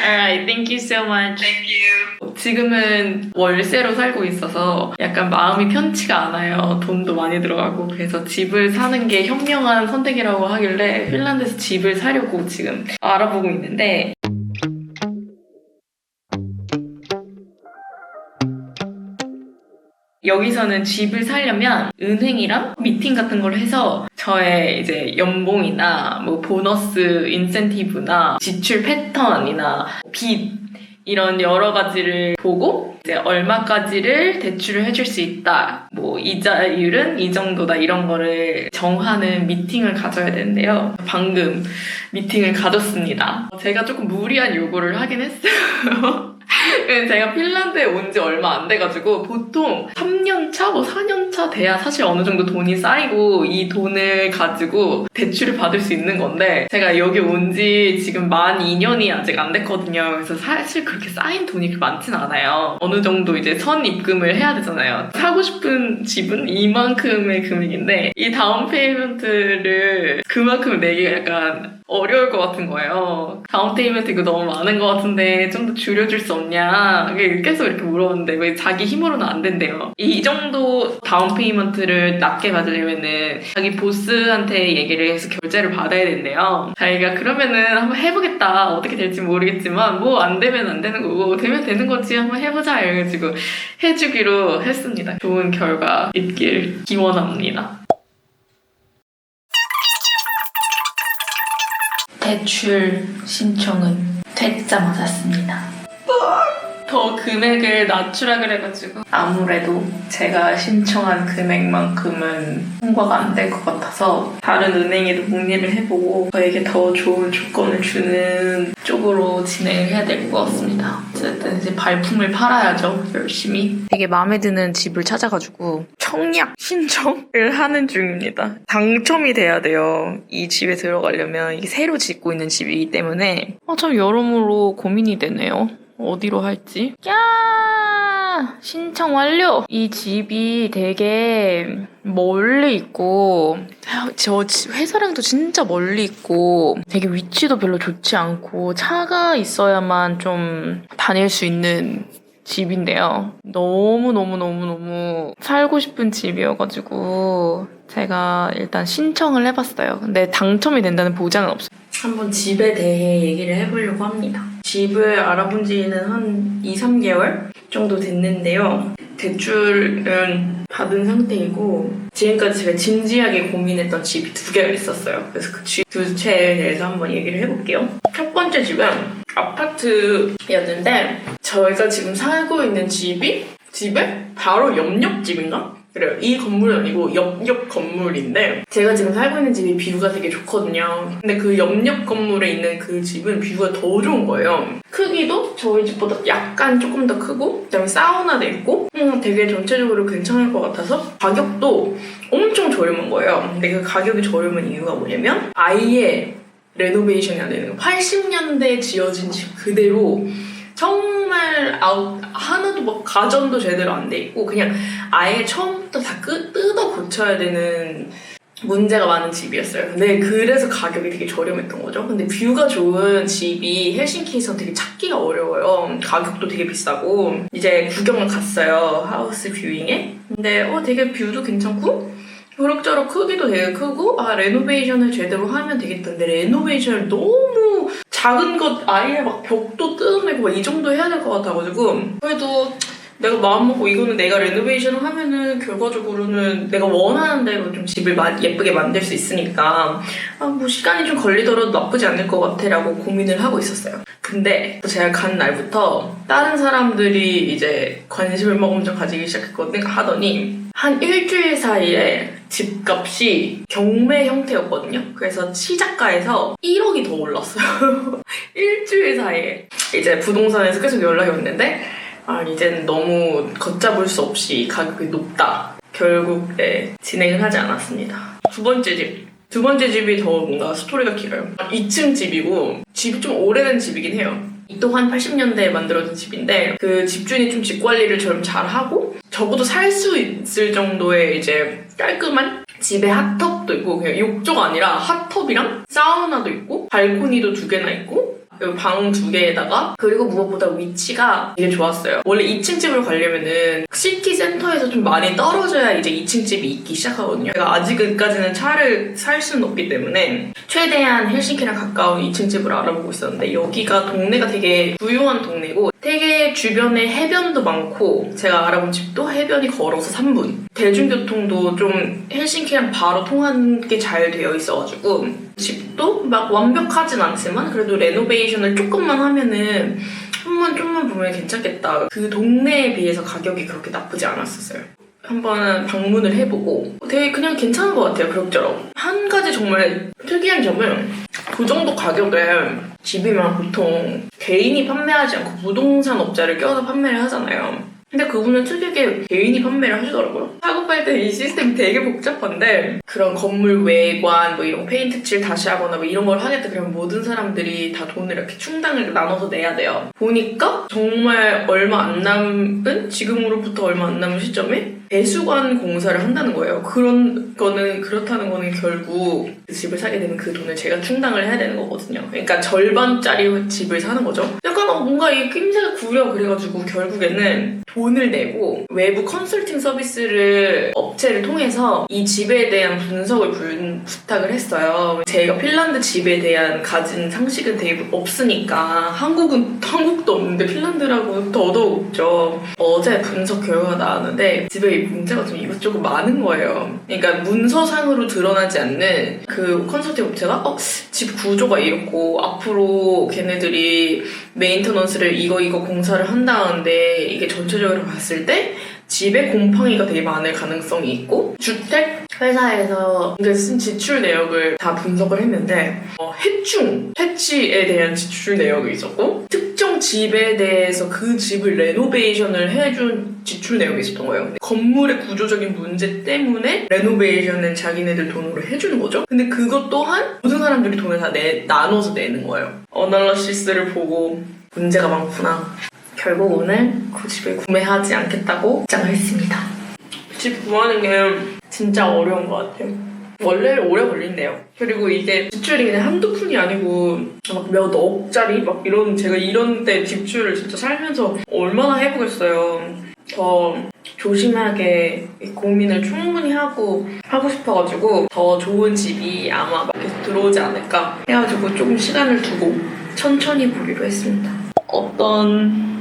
Alright, thank you so much. Thank you. 지금은 월세로 살고 있어서 약간 마음이 편치가 않아요. 돈도 많이 들어가고. 그래서 집을 사는 게 현명한 선택이라고 하길래 핀란드에서 집을 사려고 지금 알아보고 있는데, 여기서는 집을 사려면 은행이랑 미팅 같은 걸 해서 저의 이제 연봉이나 뭐 보너스 인센티브나 지출 패턴이나 빚 이런 여러 가지를 보고 이제 얼마까지를 대출을 해줄 수 있다, 뭐 이자율은 이 정도다, 이런 거를 정하는 미팅을 가져야 되는데요. 방금 미팅을 가졌습니다. 제가 조금 무리한 요구를 하긴 했어요. 제가 핀란드에 온 지 얼마 안 돼가지고 보통 3년차, 뭐 4년차 돼야 사실 어느 정도 돈이 쌓이고 이 돈을 가지고 대출을 받을 수 있는 건데, 제가 여기 온 지 지금 만 2년이 아직 안 됐거든요. 그래서 사실 그렇게 쌓인 돈이 그렇게 많진 않아요. 어느 정도 이제 선 입금을 해야 되잖아요. 사고 싶은 집은 이만큼의 금액인데 이 다운 페이먼트를 그만큼 내기가 약간 어려울 것 같은 거예요. 다운 페이먼트 이거 너무 많은 것 같은데 좀 더 줄여줄 수 없냐, 계속 이렇게 물어봤는데 왜 자기 힘으로는 안 된대요. 이 정도 다운 페이먼트를 낮게 받으려면은 자기 보스한테 얘기를 해서 결제를 받아야 된대요. 자기가 그러면은 한번 해보겠다, 어떻게 될지 모르겠지만 뭐 안 되면 안 되는 거고 되면 되는 거지, 한번 해보자 이래가지고 해주기로 했습니다. 좋은 결과 있길 기원합니다. 대출 신청은 퇴짜 맞았습니다. 더 금액을 낮추라 그래가지고 아무래도 제가 신청한 금액만큼은 통과가 안 될 것 같아서 다른 은행에도 문의를 해보고 저에게 더 좋은 조건을 주는 쪽으로 진행을 해야 될 것 같습니다. 어쨌든 이제 발품을 팔아야죠, 열심히. 되게 마음에 드는 집을 찾아가지고 청약 신청을 하는 중입니다. 당첨이 돼야 돼요, 이 집에 들어가려면. 이게 새로 짓고 있는 집이기 때문에 참 여러모로 고민이 되네요. 어디로 할지. 야! 신청 완료! 이 집이 되게 멀리 있고, 저 회사랑도 진짜 멀리 있고, 되게 위치도 별로 좋지 않고, 차가 있어야만 좀 다닐 수 있는 집인데요. 너무너무너무너무 살고 싶은 집이어가지고 제가 일단 신청을 해봤어요. 근데 당첨이 된다는 보장은 없어요. 한번 집에 대해 얘기를 해보려고 합니다. 집을 알아본 지는 한 2, 3개월 정도 됐는데요. 대출은 받은 상태이고 지금까지 제가 진지하게 고민했던 집이 2개가 있었어요. 그래서 그 집 두 채에 대해서 한번 얘기를 해볼게요. 첫 번째 집은 아파트였는데 저희가 지금 살고 있는 집에 바로 옆 집인가? 그래요. 이 건물은 아니고 옆 건물인데 제가 지금 살고 있는 집이 뷰가 되게 좋거든요. 근데 그 옆 건물에 있는 그 집은 뷰가 더 좋은 거예요. 크기도 저희 집보다 약간 조금 더 크고 그다음에 사우나도 있고 되게 전체적으로 괜찮을 것 같아서 가격도 엄청 저렴한 거예요. 근데 그 가격이 저렴한 이유가 뭐냐면 아예 레노베이션이 안 되는 거예요. 80년대에 지어진 집 그대로 정말 하나도 막 가전도 제대로 안 돼 있고 그냥 아예 처음부터 다 뜯어 고쳐야 되는 문제가 많은 집이었어요. 근데 그래서 가격이 되게 저렴했던 거죠. 근데 뷰가 좋은 집이 헬싱키에서 되게 찾기가 어려워요. 가격도 되게 비싸고 이제 구경을 갔어요, 하우스 뷰잉에. 근데 되게 뷰도 괜찮고 그럭저럭 크기도 되게 크고 레노베이션을 제대로 하면 되겠다. 근데 레노베이션을 너무 작은 것 아예 막 벽도 뜯어내고 막 이 정도 해야 될 것 같아가지고 그래도 내가 마음먹고 이거는 내가 레노베이션을 하면은 결과적으로는 내가 원하는 대로 좀 집을 예쁘게 만들 수 있으니까 뭐 시간이 좀 걸리더라도 나쁘지 않을 것 같아 라고 고민을 하고 있었어요. 근데 제가 간 날부터 다른 사람들이 이제 관심을 막 엄청 가지기 시작했거든요. 하더니 한 일주일 사이에 집값이 경매 형태였거든요. 그래서 시작가에서 1억이 더 올랐어요. 일주일 사이에. 이제 부동산에서 계속 연락이 왔는데 이제는 너무 걷잡을 수 없이 가격이 높다. 결국 진행을 하지 않았습니다. 두 번째 집이 더 뭔가 스토리가 길어요. 2층 집이고 집이 좀 오래된 집이긴 해요. 또한 80년대에 만들어진 집인데 그 집주인이 좀 집 관리를 좀 잘하고 적어도 살 수 있을 정도의 이제 깔끔한 집에 핫텄도 있고 그냥 욕조가 아니라 핫텄이랑 사우나도 있고 발코니도 2개나 있고 그리고 방 2개에다가 그리고 무엇보다 위치가 되게 좋았어요. 원래 2층 집을 가려면은 시티 센터에서 좀 많이 떨어져야 이제 2층 집이 있기 시작하거든요. 제가 아직까지는 차를 살 수는 없기 때문에 최대한 헬싱키랑 가까운 2층 집을 알아보고 있었는데 여기가 동네가 되게 유용한 동네고 되게 주변에 해변도 많고 제가 알아본 집도 해변이 걸어서 3분 대중교통도 좀 헬싱키랑 바로 통하는 게 잘 되어 있어가지고 집도 막 완벽하진 않지만 그래도 레노베이션을 조금만 하면은 좀만 보면 괜찮겠다. 그 동네에 비해서 가격이 그렇게 나쁘지 않았었어요. 한번 방문을 해보고 되게 그냥 괜찮은 것 같아요. 그럭저럭. 한 가지 정말 특이한 점은 그 정도 가격에 집이면 보통 개인이 판매하지 않고 부동산 업자를 껴서 판매를 하잖아요. 근데 그분은 특이하게 개인이 판매를 하시더라고요. 작업할 때 이 시스템이 되게 복잡한데 그런 건물 외관 뭐 이런 페인트 칠 다시 하거나 뭐 이런 걸 하겠다 그러면 모든 사람들이 다 돈을 이렇게 충당을 나눠서 내야 돼요. 보니까 정말 얼마 안 남은 지금으로부터 얼마 안 남은 시점에 배수관 공사를 한다는 거예요. 그렇다는 거는 결국 그 집을 사게 되면 그 돈을 제가 충당을 해야 되는 거거든요. 그러니까 절반짜리 집을 사는 거죠. 약간 뭔가 이 낌새가 구려 그래가지고 결국에는 돈을 내고 외부 컨설팅 서비스를 업체를 통해서 이 집에 대한 분석을 부탁을 했어요. 제가 핀란드 집에 대한 가진 상식은 되게 없으니까 한국도 없는데 핀란드라고 더더욱 없죠. 어제 분석 결과가 나왔는데 집에 문제가 좀 이것저것 많은 거예요. 그러니까 문서상으로 드러나지 않는 그 컨설팅 업체가 집 구조가 이렇고 앞으로 걔네들이 메인터넌스를 이거 공사를 한다는데 이게 전체적으로 봤을 때 집에 곰팡이가 되게 많을 가능성이 있고 주택 회사에서 쓴 지출 내역을 다 분석을 했는데 해치에 대한 지출 내역이 있었고 특정 집에 대해서 그 집을 레노베이션을 해준 지출 내역이 있었던 거예요. 건물의 구조적인 문제 때문에 레노베이션은 자기네들 돈으로 해주는 거죠. 근데 그것 또한 모든 사람들이 돈을 다 나눠서 내는 거예요. 어널러시스를 보고 문제가 많구나. 결국 오늘 그 집을 구매하지 않겠다고 입장을 했습니다. 집 구하는 게 진짜 어려운 것 같아요. 원래 오래 걸린대요. 그리고 이게 지출이 그냥 한두 푼이 아니고 막 몇 억짜리 막 제가 이런 때 지출을 진짜 살면서 얼마나 해보겠어요. 더 조심하게 고민을 충분히 하고 싶어가지고 더 좋은 집이 아마 계속 들어오지 않을까 해가지고 조금 시간을 두고 천천히 보기로 했습니다. 어떤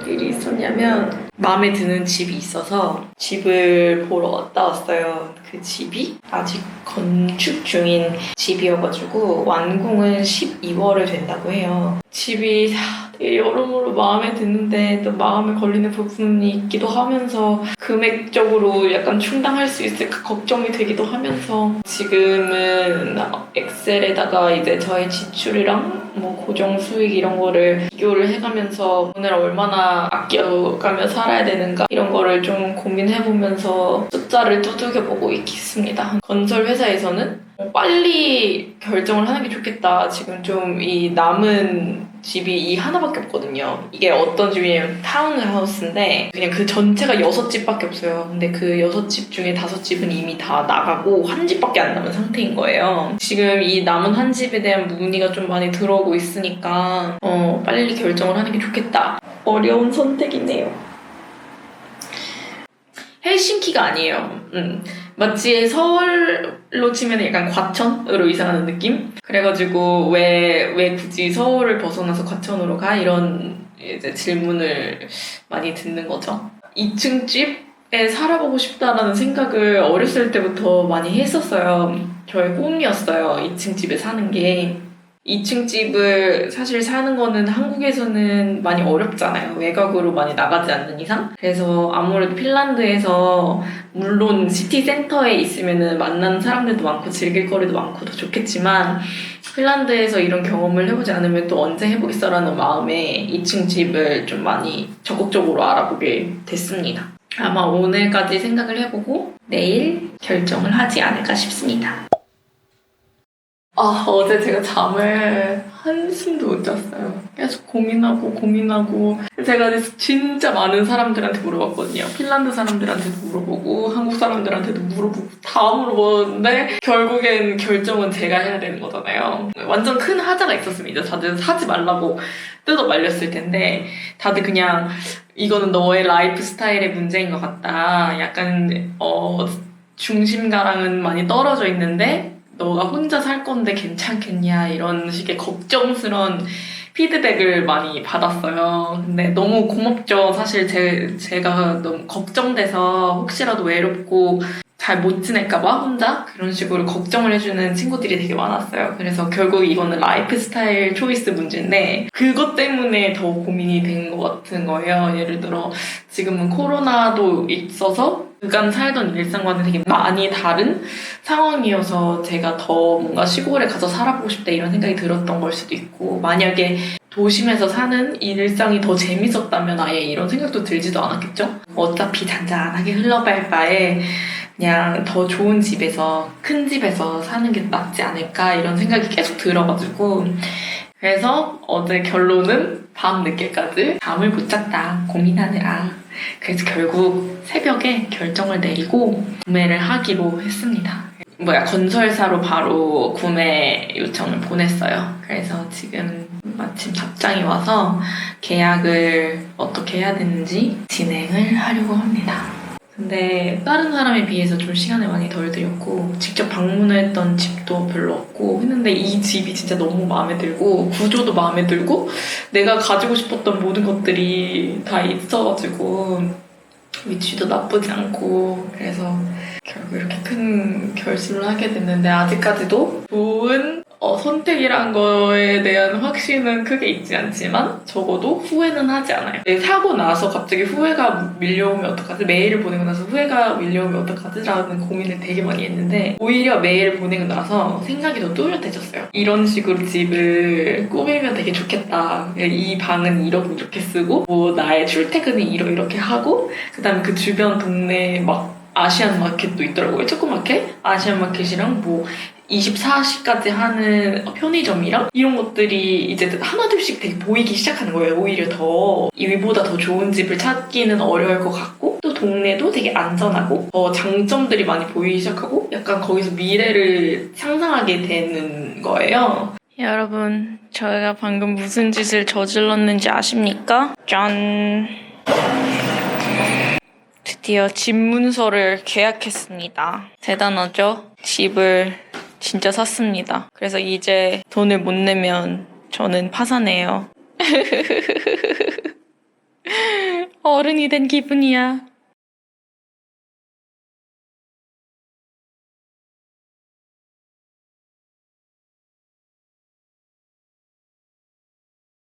일이 있었냐면 마음에 드는 집이 있어서 집을 보러 갔다 왔어요. 그 집이 아직 건축 중인 집이어가지고 완공은 12월에 된다고 해요. 집이 되게 여러모로 마음에 드는데 또 마음에 걸리는 부분이 있기도 하면서 금액적으로 약간 충당할 수 있을까 걱정이 되기도 하면서 지금은 엑셀에다가 이제 저의 지출이랑 뭐 고정 수익 이런 거를 비교를 해가면서 오늘 얼마나 아껴가며 살아야 되는가 이런 거를 좀 고민해보면서 숫자를 두들겨보고 있습니다. 건설 회사에서는 빨리 결정을 하는 게 좋겠다. 지금 좀 이 남은 집이 이 하나밖에 없거든요. 이게 어떤 집이냐면 타운하우스인데 그냥 그 전체가 6집밖에 없어요. 근데 그 6집 중에 5집은 이미 다 나가고 한 집밖에 안 남은 상태인 거예요. 지금 이 남은 한 집에 대한 문의가 좀 많이 들어오고 있으니까 빨리 결정을 하는 게 좋겠다. 어려운 선택이네요. 헬싱키가 아니에요. 마치 서울로 치면 약간 과천으로 이사가는 느낌? 그래가지고 왜 굳이 서울을 벗어나서 과천으로 가? 이런 이제 질문을 많이 듣는 거죠. 2층 집에 살아보고 싶다라는 생각을 어렸을 때부터 많이 했었어요. 저의 꿈이었어요. 2층 집에 사는 게. 2층 집을 사실 사는 거는 한국에서는 많이 어렵잖아요. 외곽으로 많이 나가지 않는 이상. 그래서 아무래도 핀란드에서 물론 시티 센터에 있으면은 만나는 사람들도 많고 즐길 거리도 많고 더 좋겠지만 핀란드에서 이런 경험을 해보지 않으면 또 언제 해보겠어라는 마음에 2층 집을 좀 많이 적극적으로 알아보게 됐습니다. 아마 오늘까지 생각을 해보고 내일 결정을 하지 않을까 싶습니다. 어제 제가 잠을 한숨도 못 잤어요. 계속 고민하고 제가 진짜 많은 사람들한테 물어봤거든요. 핀란드 사람들한테도 물어보고 한국 사람들한테도 물어보고 다 물어보는데 결국엔 결정은 제가 해야 되는 거잖아요. 완전 큰 하자가 있었습니다. 다들 사지 말라고 뜯어 말렸을 텐데 다들 그냥 이거는 너의 라이프 스타일의 문제인 것 같다. 약간 중심가랑은 많이 떨어져 있는데 너가 혼자 살 건데 괜찮겠냐 이런 식의 걱정스러운 피드백을 많이 받았어요. 근데 너무 고맙죠. 사실 제가 너무 걱정돼서 혹시라도 외롭고 잘 못 지낼까봐 혼자 그런 식으로 걱정을 해주는 친구들이 되게 많았어요. 그래서 결국 이거는 라이프 스타일 초이스 문제인데 그것 때문에 더 고민이 된 것 같은 거예요. 예를 들어 지금은 코로나도 있어서 그간 살던 일상과는 되게 많이 다른 상황이어서 제가 더 뭔가 시골에 가서 살아보고 싶다 이런 생각이 들었던 걸 수도 있고 만약에 도심에서 사는 일상이 더 재밌었다면 아예 이런 생각도 들지도 않았겠죠? 어차피 잔잔하게 흘러갈 바에 그냥 더 좋은 집에서 큰 집에서 사는 게 낫지 않을까 이런 생각이 계속 들어가지고 그래서 어제 결론은 밤 늦게까지 잠을 못 잤다 고민하느라 그래서 결국 새벽에 결정을 내리고 구매를 하기로 했습니다. 건설사로 바로 구매 요청을 보냈어요. 그래서 지금 마침 답장이 와서 계약을 어떻게 해야 되는지 진행을 하려고 합니다. 근데 다른 사람에 비해서 좀 시간을 많이 덜 들였고 직접 방문했던 집도 별로 없고 했는데 이 집이 진짜 너무 마음에 들고 구조도 마음에 들고 내가 가지고 싶었던 모든 것들이 다 있어가지고 위치도 나쁘지 않고 그래서 결국 이렇게 큰 결심을 하게 됐는데 아직까지도 좋은 선택이란 거에 대한 확신은 크게 있지 않지만 적어도 후회는 하지 않아요. 사고 나서 갑자기 후회가 밀려오면 어떡하지? 메일을 보내고 나서 후회가 밀려오면 어떡하지? 라는 고민을 되게 많이 했는데 오히려 메일을 보내고 나서 생각이 더 뚜렷해졌어요. 이런 식으로 집을 꾸미면 되게 좋겠다. 이 방은 이렇게 쓰고 나의 출퇴근은 이렇게 하고 그 다음에 그 주변 동네 아시안 마켓도 있더라고요. 조그맣게 아시안 마켓이랑 24시까지 하는 편의점이랑 이런 것들이 이제 하나둘씩 되게 보이기 시작하는 거예요. 오히려 더 이보다 더 좋은 집을 찾기는 어려울 것 같고 또 동네도 되게 안전하고 장점들이 많이 보이기 시작하고 약간 거기서 미래를 상상하게 되는 거예요. 여러분, 저희가 방금 무슨 짓을 저질렀는지 아십니까? 짠! 드디어 집 문서를 계약했습니다. 대단하죠? 집을 진짜 샀습니다. 그래서 이제 돈을 못 내면 저는 파산해요. 어른이 된 기분이야.